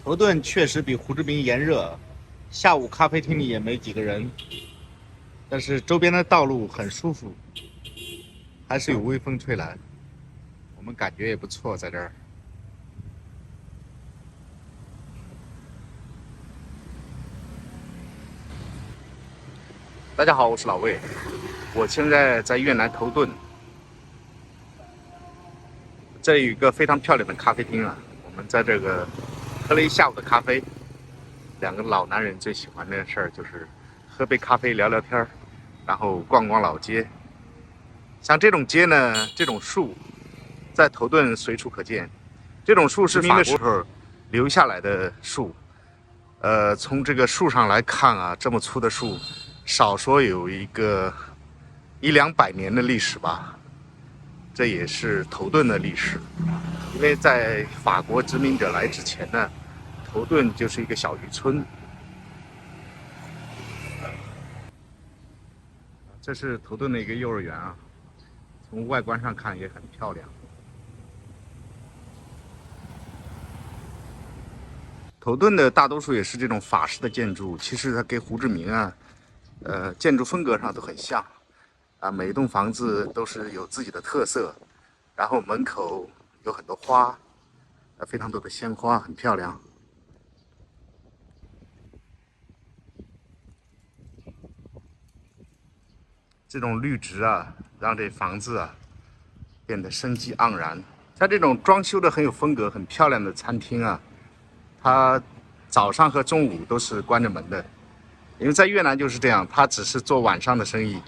头顿确实比胡志明炎热，下午咖啡厅里也没几个人，但是周边的道路很舒服，还是有微风吹来，我们感觉也不错，在这儿。大家好，我是老魏，我现在在越南头顿，这里有一个非常漂亮的咖啡厅啊，我们在这个喝了一下午的咖啡。两个老男人最喜欢的事儿就是喝杯咖啡聊聊天，然后逛逛老街。像这种街呢，这种树在头顿随处可见。这种树是法国时候留下来的树。从这个树上来看啊，这么粗的树，少说有一个100-200年的历史吧。这也是头顿的历史，因为在法国殖民者来之前呢，头顿就是一个小渔村。这是头顿的一个幼儿园啊，从外观上看也很漂亮。头顿的大多数也是这种法式的建筑，其实它跟胡志明啊，建筑风格上都很像啊，每一栋房子都是有自己的特色，然后门口有很多花，非常多的鲜花，很漂亮。这种绿植啊，让这房子啊变得生机盎然。像这种装修的很有风格、很漂亮的餐厅啊，它早上和中午都是关着门的，因为在越南就是这样，它只是做晚上的生意。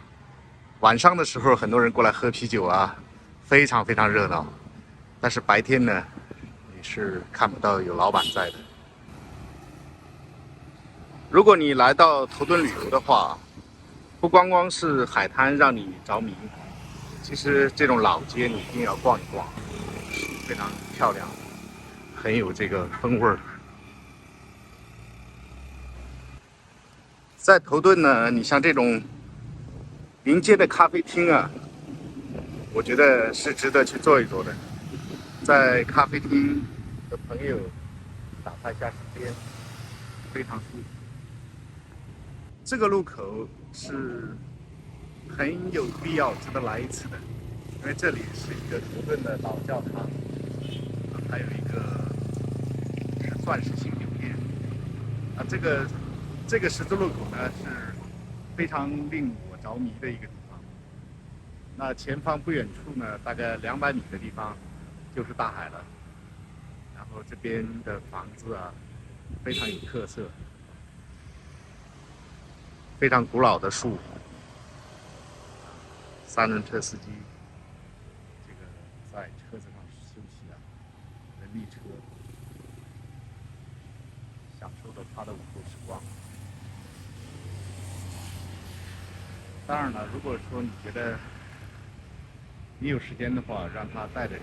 晚上的时候，很多人过来喝啤酒啊，非常非常热闹。但是白天呢，你是看不到有老板在的。如果你来到头顿旅游的话，不光光是海滩让你着迷，其实这种老街你一定要逛一逛，非常漂亮，很有这个风味儿。在头顿呢，你像这种临街的咖啡厅啊，我觉得是值得去坐一坐的。在咖啡厅和朋友打发一下时间，非常舒服。这个路口是很有必要值得来一次的，因为这里是一个头顿的老教堂，还有一个是钻石星酒店啊。这个十字路口呢是非常令我着迷的一个地方。那前方不远处呢，大概200米的地方就是大海了。然后这边的房子啊，非常有特色，非常古老的树。3轮车司机这个在车子上休息啊，人力车，享受着他的午后时光。当然了，如果说你觉得你有时间的话，让他带着你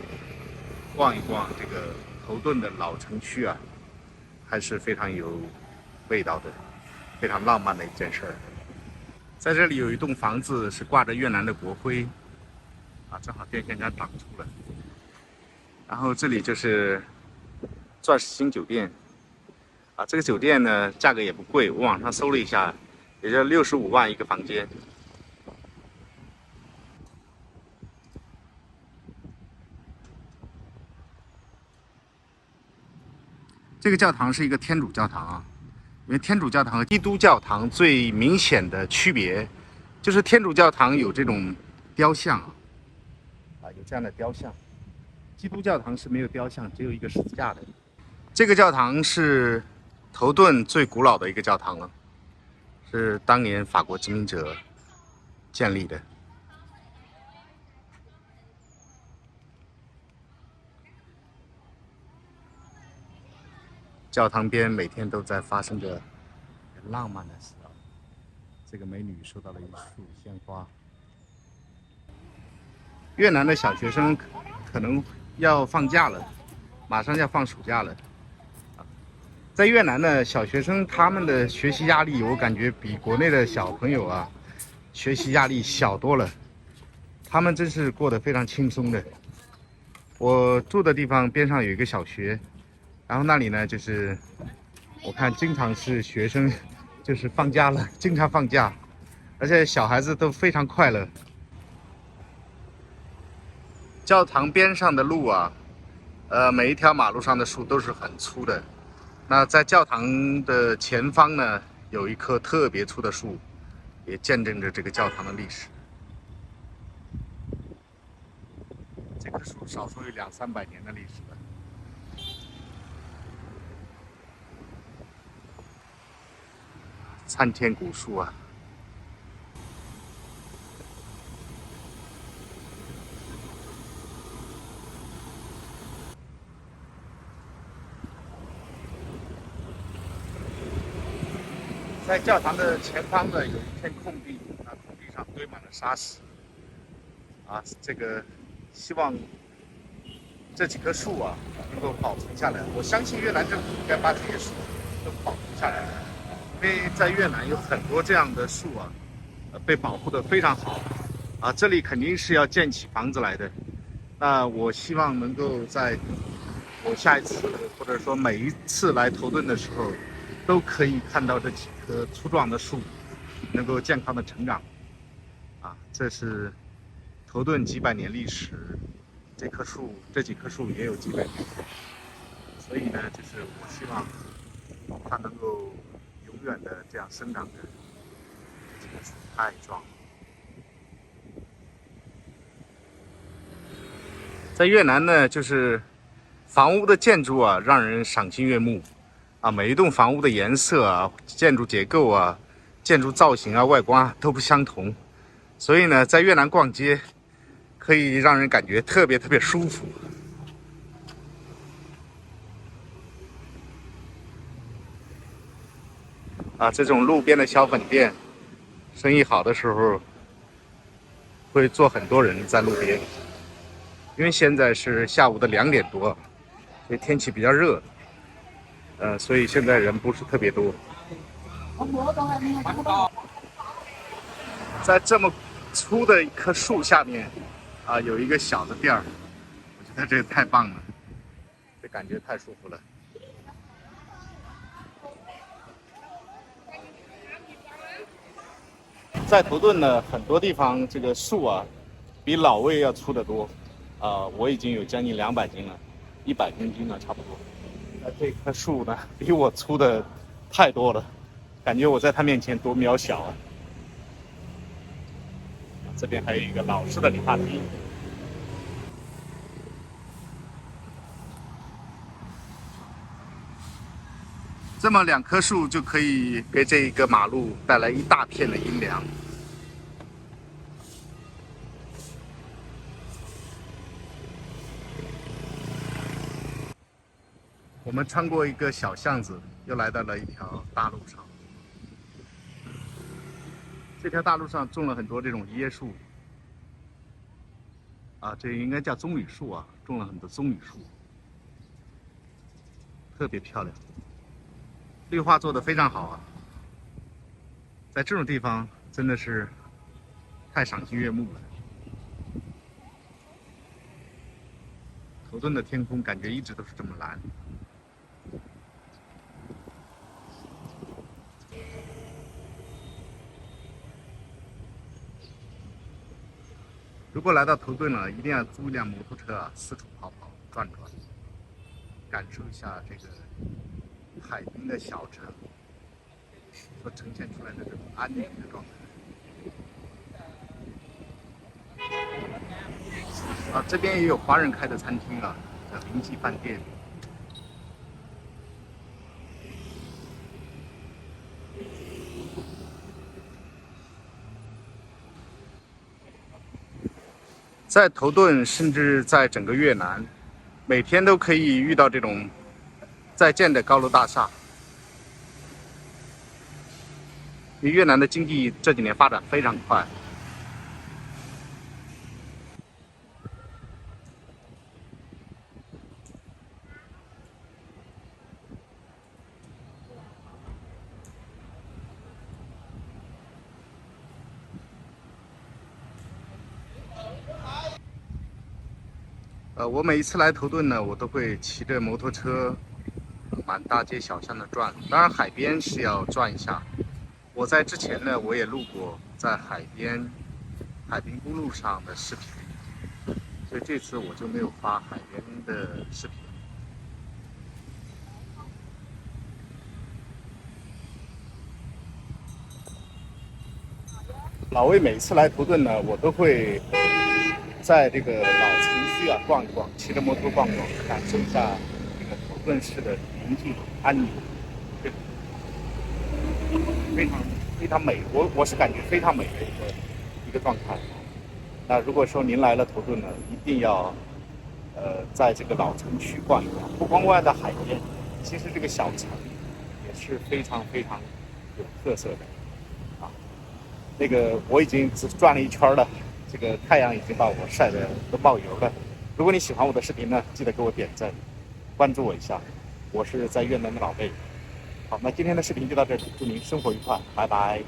逛一逛这个头顿的老城区啊，还是非常有味道的，非常浪漫的一件事儿。在这里有一栋房子是挂着越南的国徽，啊，正好电线杆挡住了。然后这里就是钻石星酒店，啊，这个酒店呢价格也不贵，我网上搜了一下，也就65万一个房间。这个教堂是一个天主教堂啊，因为天主教堂和基督教堂最明显的区别，就是天主教堂有这种雕像啊，有这样的雕像，基督教堂是没有雕像，只有一个十字架的。这个教堂是头顿最古老的一个教堂了，是当年法国殖民者建立的。教堂边每天都在发生着很浪漫的事啊。这个美女收到了一束鲜花。越南的小学生可能要放假了，马上要放暑假了。在越南的小学生，他们的学习压力，我感觉比国内的小朋友啊，学习压力小多了。他们真是过得非常轻松的。我住的地方边上有一个小学，然后那里呢，就是我看经常是学生，就是放假了，经常放假，而且小孩子都非常快乐。教堂边上的路啊，每一条马路上的树都是很粗的。那在教堂的前方呢，有一棵特别粗的树，也见证着这个教堂的历史。这棵树少说有200-300年的历史了。参天古树啊！在教堂的前方呢，有一片空地，那空地上堆满了沙石。这个希望这几棵树啊能够保存下来。我相信越南政府应该把这些树都保存下来，因为在越南有很多这样的树啊，被保护得非常好。这里肯定是要建起房子来的。那我希望能够在我下一次或者说每一次来头顿的时候，都可以看到这几棵粗壮的树能够健康的成长。这是头顿几百年历史，这几棵树也有几百年，所以呢，就是我希望它能够永远的这样生长着。这棵树太壮了。在越南呢，就是房屋的建筑啊，让人赏心悦目。每一栋房屋的颜色啊、建筑结构啊、建筑造型啊、外观啊都不相同，所以呢，在越南逛街可以让人感觉特别舒服。这种路边的小粉店，生意好的时候会坐很多人在路边，因为现在是下午的2点多，所以天气比较热，所以现在人不是特别多。在这么粗的一棵树下面，有一个小的店儿，我觉得这个太棒了，这感觉太舒服了。在头顿呢，很多地方这个树啊，比老魏要粗得多。我已经有将近200斤了，100公斤了，差不多。这棵树呢，比我粗的太多了，感觉我在它面前多渺小啊！这边还有一个老式的理发厅。这么2棵树就可以给这一个马路带来一大片的阴凉。我们穿过一个小巷子，又来到了一条大路上。这条大路上种了很多这种椰树，这应该叫棕榈树啊，种了很多棕榈树，特别漂亮，绿化做得非常好啊。在这种地方真的是太赏心悦目了。头顿的天空感觉一直都是这么蓝。如果来到头顿了，一定要租一辆摩托车四处跑跑转转，感受一下这个海滨的小城所呈现出来的这种安宁的状态。这边也有华人开的餐厅叫林记饭店。在头顿，甚至在整个越南，每天都可以遇到这种在建的高楼大厦。因为越南的经济这几年发展非常快。我每一次来头顿呢，我都会骑着摩托车满大街小巷的转。当然，海边是要转一下。我在之前呢，我也录过在海滨公路上的视频，所以这次我就没有发海边的视频。老魏每次来图顿呢，我都会在这个老城区啊逛一逛，骑着摩托逛逛，感受一下这个图顿市的宁静安宁，非常美。我是感觉非常美的一个状态。那如果说您来了图顿呢，一定要在这个老城区逛一逛，不光逛在海边，其实这个小城也是非常有特色的。那个我已经转了一圈了，这个太阳已经把我晒得都冒油了。如果你喜欢我的视频呢，记得给我点赞，关注我一下。我是在越南的老魏。好，那今天的视频就到这里，祝您生活愉快，拜拜。